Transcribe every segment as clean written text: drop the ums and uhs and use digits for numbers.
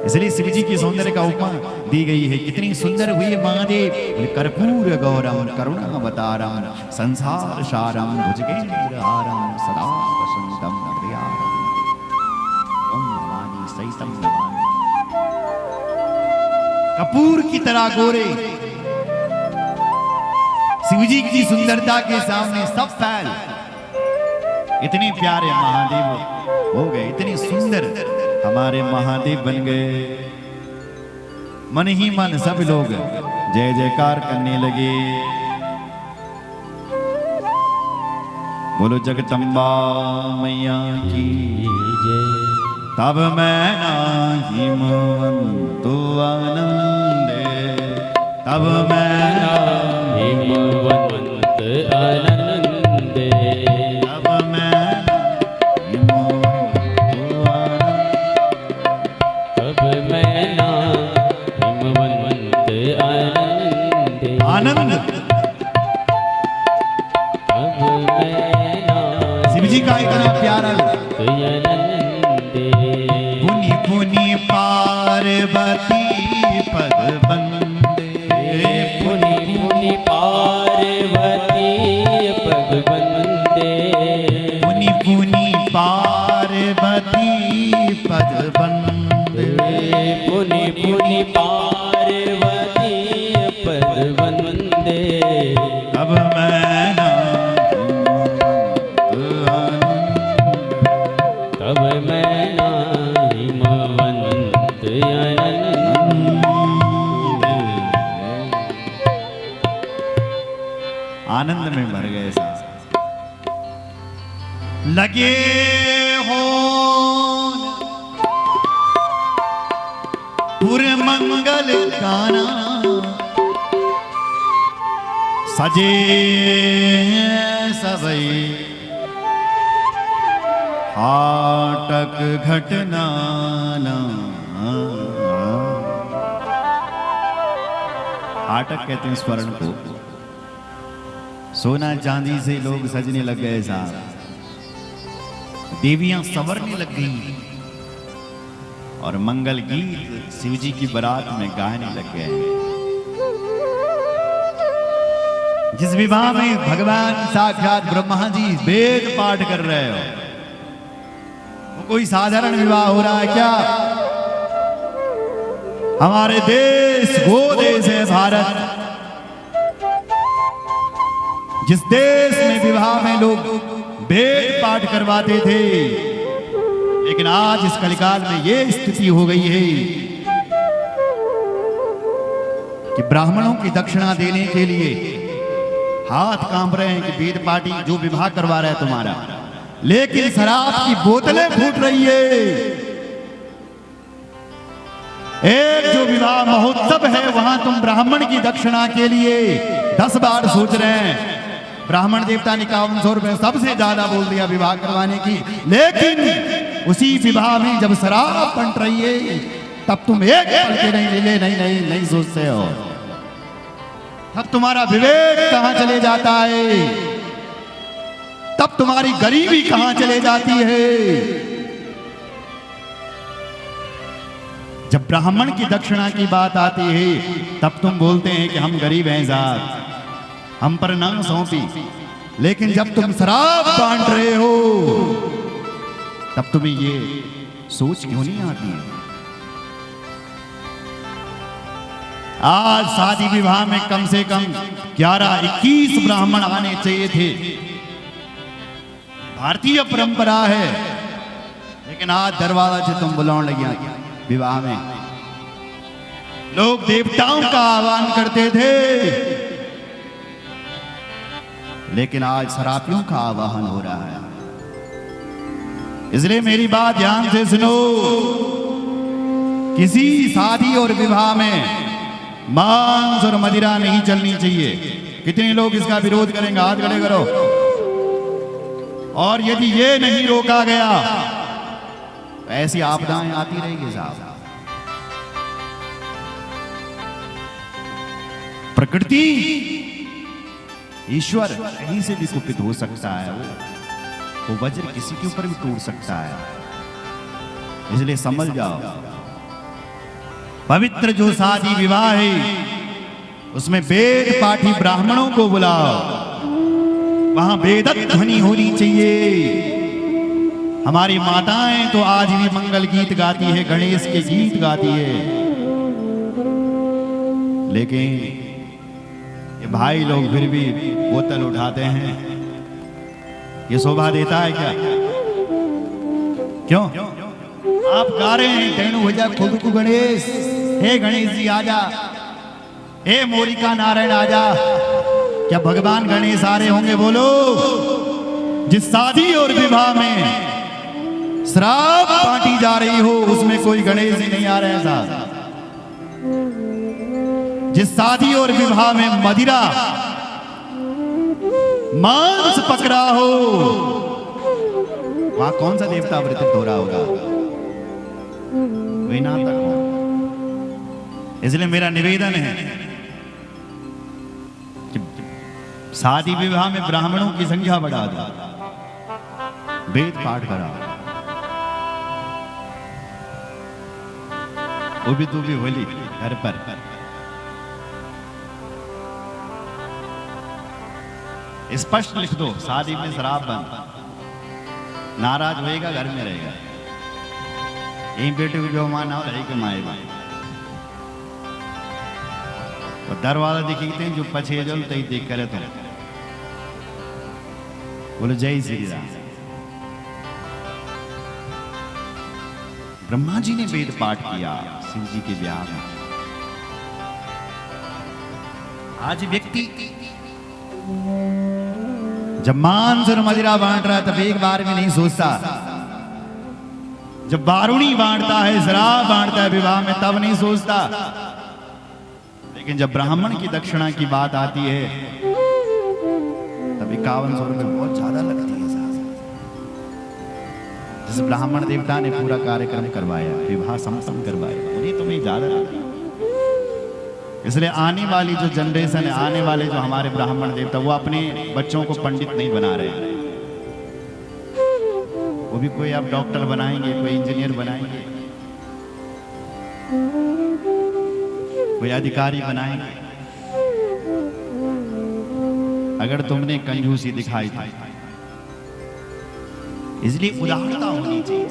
इसलिए शिव जी की सौंदर्य का उपमा दी गई है। कितनी सुंदर हुई महादेव, कर्पूर गौरम करुणावतारम संसार सारम भुजगेन्द्रहारम सदा वसंतम हृदयारम ओम नमामि सहितं नमामि। कपूर की तरह गोरे शिव जी की सुंदरता के सामने सब फैल। इतने प्यारे महादेव हो गए, इतने सुंदर हमारे महादेव बन गए। मन ही मन सब लोग जय जयकार करने लगे। बोलो जगदम्बा मैया की जय। तब मैं नाही तो आनंदे, तब मैं नाही आनंदे, तब मैं आनंद। शिव जी का इतना प्यारा पुनि पुनि पार्वती पद बंदे, पुनि पुनि पार्वती पद बंदे, पुनि पुनि पार्वती पद बंदे, पुनि पुनि पार्वती पद बंदे। अब मैं तब मैं नाहिमवंत आनंद में भर गए साहब। लगे हो पूरे मंगल गाना, सजे सबई हाटक घटनाना। हाटक कहते हैं स्वर्ण को। सोना चांदी से लोग सजने लग गए साहब, देवियां संवरने लग गई और मंगल गीत शिव जी की बारात में गाने लग गए। जिस विवाह में भगवान साक्षात ब्रह्मा जी वेद पाठ कर रहे हो, वो कोई साधारण विवाह हो रहा है क्या? हमारे देश वो देश है भारत, जिस देश में विवाह में लोग वेद पाठ करवाते थे, लेकिन आज इस कलिकाल में ये स्थिति हो गई है कि ब्राह्मणों की दक्षिणा देने के लिए हाथ कांप रहे हैं कि वेद पाठी जो विवाह करवा रहा है तुम्हारा, लेकिन शराब की बोतलें फूट रही है। एक जो विवाह महोत्सव है वहां तुम ब्राह्मण की दक्षिणा के लिए 10 बार सोच रहे हैं। ब्राह्मण देवता ने 5100 रुपए सबसे ज्यादा बोल दिया विवाह करवाने की, लेकिन उसी विवाह में जब शराब बंट रही है तब तुम एक पल के नहीं सोचते हो। तब तुम्हारा विवेक कहां चले जाता है, तब तुम्हारी गरीबी कहां चले जाती है। जब ब्राह्मण की दक्षिणा की बात आती है तब तुम बोलते हैं कि हम गरीब हैं साहब, हम पर ना सौंपी। लेकिन जब तुम शराब बांट रहे हो तब तुम्हें ये सोच क्यों नहीं आती है? आज शादी विवाह में कम से कम 11-21 ब्राह्मण आने चाहिए थे, भारतीय परंपरा है। लेकिन आज दरवाजा से तुम बुलाने लगे विवाह में। लोग देवताओं का आह्वान करते थे, लेकिन आज शराबियों का आह्वान हो रहा है। इसलिए मेरी बात ध्यान से सुनो, किसी शादी और विवाह में मांस और मदिरा नहीं चलनी चाहिए। कितने लोग इसका विरोध करेंगे? हाथ खड़े करो। और यदि ये नहीं रोका गया तो ऐसी आपदाएं आती रहेगी साहब। प्रकृति, ईश्वर कहीं से भी कुपित हो सकता है, वो वज्र किसी के ऊपर भी टूट सकता है। इसलिए समझ जाओ, पवित्र जो शादी विवाह है उसमें वेद पाठी ब्राह्मणों को बुलाओ, वहां वेद ध्वनि होनी चाहिए। हमारी माताएं तो आज भी मंगल गीत गाती है, गणेश के गीत गाती है, लेकिन ये भाई लोग फिर भी बोतल उठाते हैं। ये शोभा देता है क्या? क्यों? आप गा रहे हैं तेणु भजा खुद को गणेश, हे गणेश जी आजा, हे मोरिका नारायण आजा। क्या भगवान गणेश आ रहे होंगे? बोलो। जिस शादी और विवाह में श्राप बांटी जा रही हो उसमें कोई गणेश जी नहीं आ रहे हैं साहब। जिस शादी और विवाह में मदिरा मांस पकड़ा हो वहां कौन सा देवता अवतरित हो रहा होगा? वही ना तक हो। इसलिए मेरा निवेदन है कि शादी विवाह में ब्राह्मणों की संख्या बढ़ा दो, वेद पाठ कराओ। वो भी तू भी होली घर पर। स्पष्ट लिख दो, शादी में शराब बंद। नाराज होएगा घर में रहेगा। यही बेटे को जो माना हो रही कमाएगा। और दरवाजा दिखते हैं जो पछे जल तई देख करे तो बोलो जय श्री राम। ब्रह्मा जी ने वेद पाठ किया शिव जी के ब्याह में। आज व्यक्ति जब मांस और मदिरा बांट रहा है तब एक बार भी नहीं सोचता। जब बारूणी बांटता है, शराब बांटता है विवाह में, तब नहीं सोचता। लेकिन जब ब्राह्मण की दक्षिणा की बात आती है तब 5100 रुपये बहुत ज्यादा लगती है साहब। जिस ब्राह्मण देवता ने पूरा कार्यक्रम करवाया, विवाह संपन्न करवाया, उन्हें तुम्हें ज्यादा लगती है। इसलिए आने वाली जो जनरेशन है, आने वाले जो हमारे ब्राह्मण देवता, वो अपने बच्चों को पंडित नहीं बना रहे हैं। वो भी कोई आप डॉक्टर बनाएंगे, कोई इंजीनियर बनाएंगे, कोई अधिकारी बनाएंगे। अगर तुमने कंजूसी दिखाई थी, इसलिए उदारता होनी चाहिए।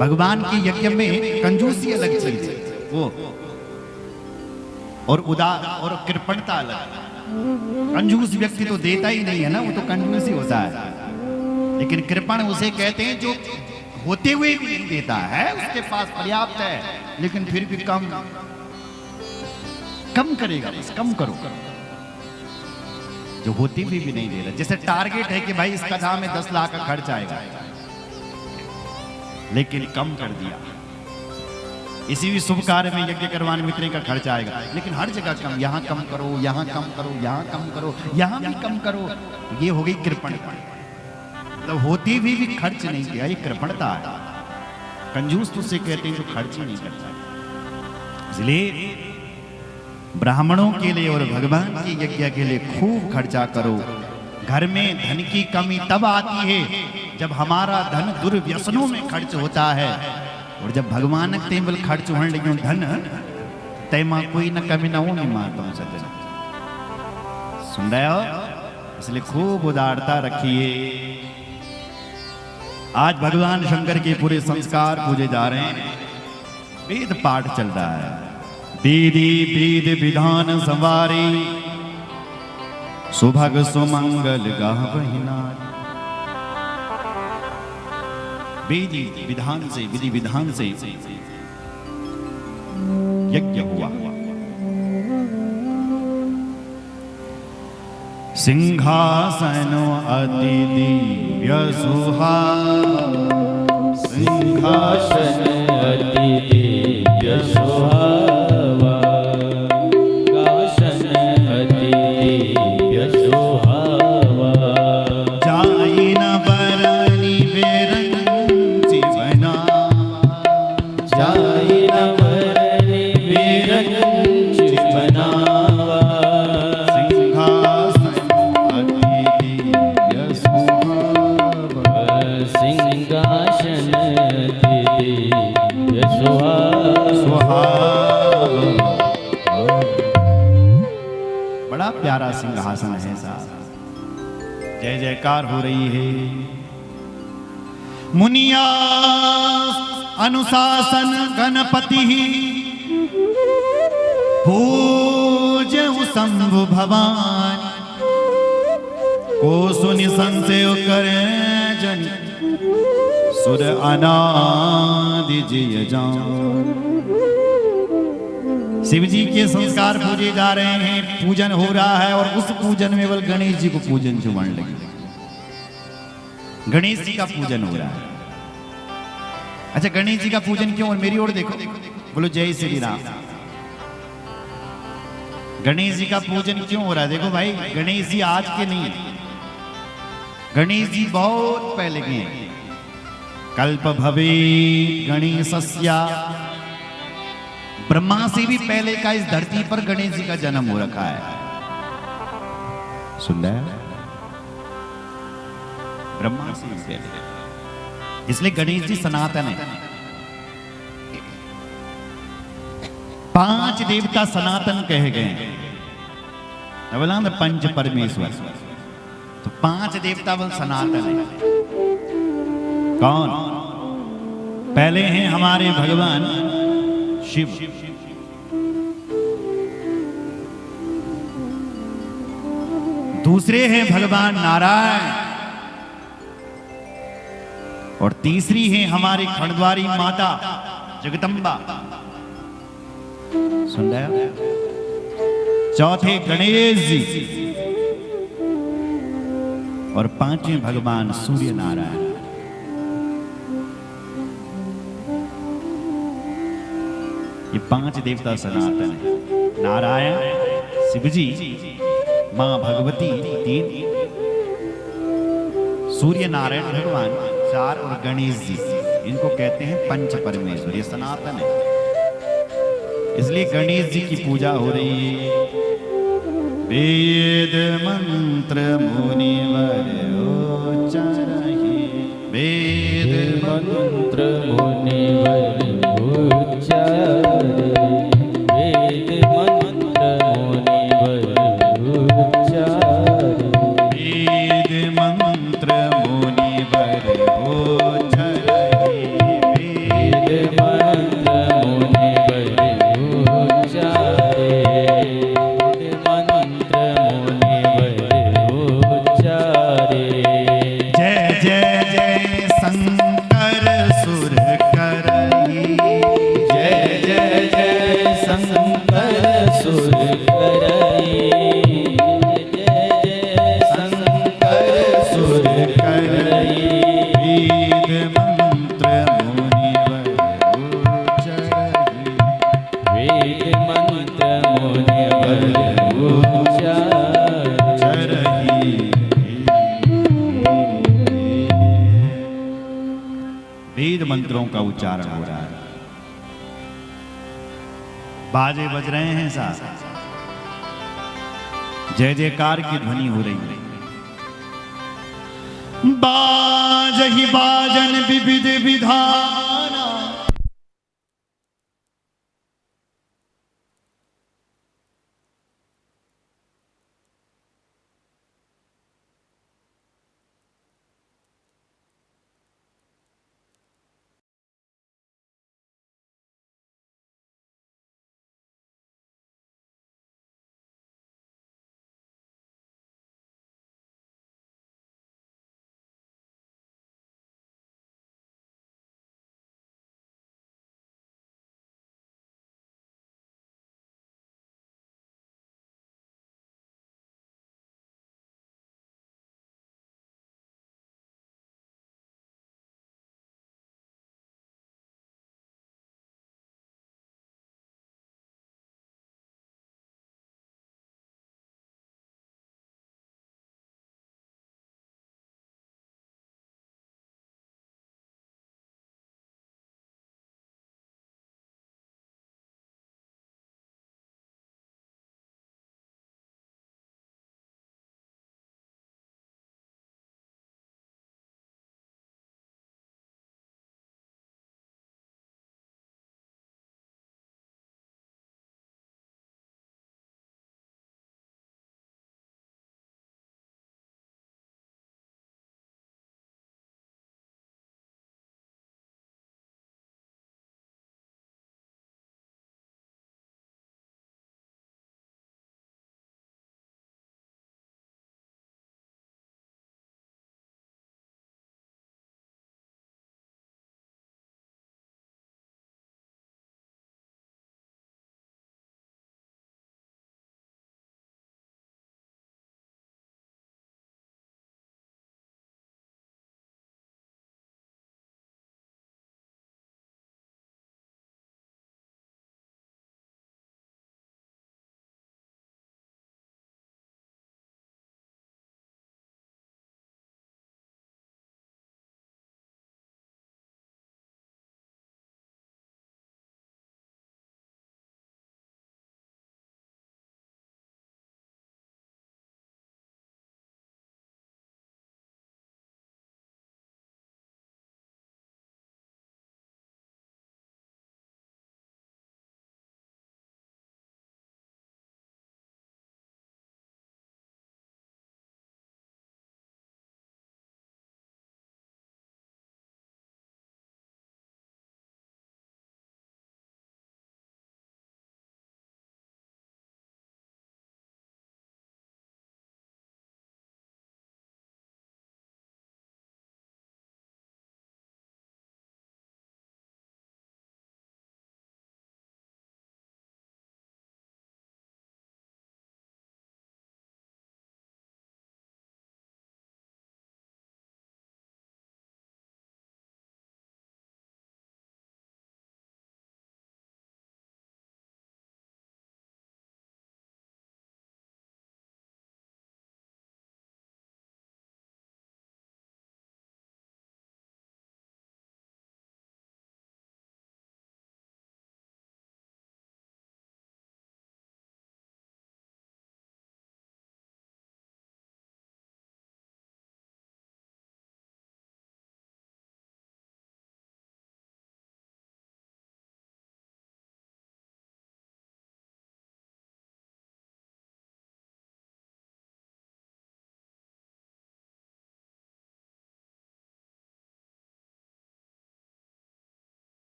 भगवान के यज्ञ में कंजूसी अलग चीज है, वो और उदार और कृपणता अलग। कंजूस व्यक्ति तो देता ही नहीं है ना, वो तो कंजूस ही होता है। लेकिन कृपण उसे कहते हैं जो होते हुए भी नहीं देता है, उसके पास पर्याप्त है लेकिन फिर भी कम करेगा, बस कम करो। जो होती हुई भी नहीं दे रहा, जैसे टारगेट है कि भाई इस कथा में 10 लाख का खर्च आएगा, लेकिन कम कर दिया। इसी भी शुभ कार्य में यज्ञ करवाने में इतने का खर्च आएगा, लेकिन हर जगह कम, यहाँ कम करो, यहाँ कम करो, यहाँ कम करो, यहाँ भी कम करो। ये हो गई कृपणता। तो होती हुई भी खर्च नहीं किया, ये कृपणता है। कंजूस तो उसे कहते हैं जो खर्च ही नहीं करता। इसलिए ब्राह्मणों के लिए और भगवान के यज्ञ के लिए खूब खर्चा करो। घर में धन की कमी तब आती है जब हमारा धन दुर्व्यसनों में खर्च होता है, और जब भगवान तेमल खर्च होने लगे धन तैमा कोई न कमी न हो नहीं मारता सज्जन। सुन रहे हो? इसलिए खूब उदारता रखिए। आज भगवान शंकर के पूरे संस्कार पूजे जा रहे हैं, वेद पाठ चल रहा है। दीदी वेद विधान संवारी, सुभग सुमंगल गावहि नारी। विधि विधान से, विधि विधान से यज्ञ हुआ। सिंहासन अति दिव्य सुहावा, सिंहासन अति दिव्य सुहावा, सिंहासन अति दिव्य सुहावा। जाई न बरनी बेरंची बनावा, जाई न बरनी बेरंची बनावा। सिंहासन अति दिव्य सुहावा। बड़ा प्यारा सिंहासन है साहब। जय जयकार हो रही है। मुनिया अनुशासन गणपति पूज्य शंभु भवानी को सुनि संशय करे जन सुर अनादि जिय जान। शिव जी के संस्कार पूजे जा रहे हैं, पूजन हो रहा है और उस पूजन में बल गणेश जी को पूजन चुमन लगे। गणेश जी का पूजन हो रहा है। अच्छा, गणेश जी का पूजन क्यों? और मेरी ओर देखो, बोलो जय श्री राम। गणेश जी का पूजन क्यों हो रहा है? देखो भाई, गणेश जी आज के नहीं, गणेश जी बहुत पहले के हैं। कल्प भवे गणेशस्या, ब्रह्मा से भी पहले का इस धरती पर गणेश जी का जन्म हो रखा है। सुन रहे हैं? ब्रह्मा से भी पहले, इसलिए गणेश जी सनातन है। 5 देवता सनातन कहे गए हैं। बोला ना पंच परमेश्वर, तो 5 देवता बल सनातन है। कौन? पहले हैं हमारे भगवान शिव, दूसरे हैं भगवान नारायण, और तीसरी है हमारी खंडवारी माता जगदम्बा। सुन रहे हो? चौथे गणेश जी, और 5वें भगवान सूर्य नारायण। ये 5 देवता सनातन है। नारायण, शिवजी, मां भगवती 3, सूर्य नारायण भगवान 4 और गणेश जी, इनको कहते हैं पंच परमेश्वर। ये सनातन है, इसलिए गणेश जी की पूजा हो रही है। वेद मंत्र मुनिवर उच्चारहि, वेद मंत्र मुनिवर उच्चारे, वेद मंत्र मुनिवर उच्चारे, वेद मंत्र मुनिवर उच्चारहि, वेद मंत्र मुनिवर उच्चारे, वेद मंत्र मुनिवर उच्चारे। जय जय जय शंकर सुर करही, जय जय जय शंकर सुर करई, जय जय शंकर सुर करई, वेद मंत्र मुनिवर उच्चारहि, वेद मंत्र मुनिवर उच्चारहि। वेद मंत्रों का उच्चारण हो रहा है, बाजे बज रहे हैं साथ, जय जयकार की ध्वनि हो रही है। बाजहि बाजन विविध विधा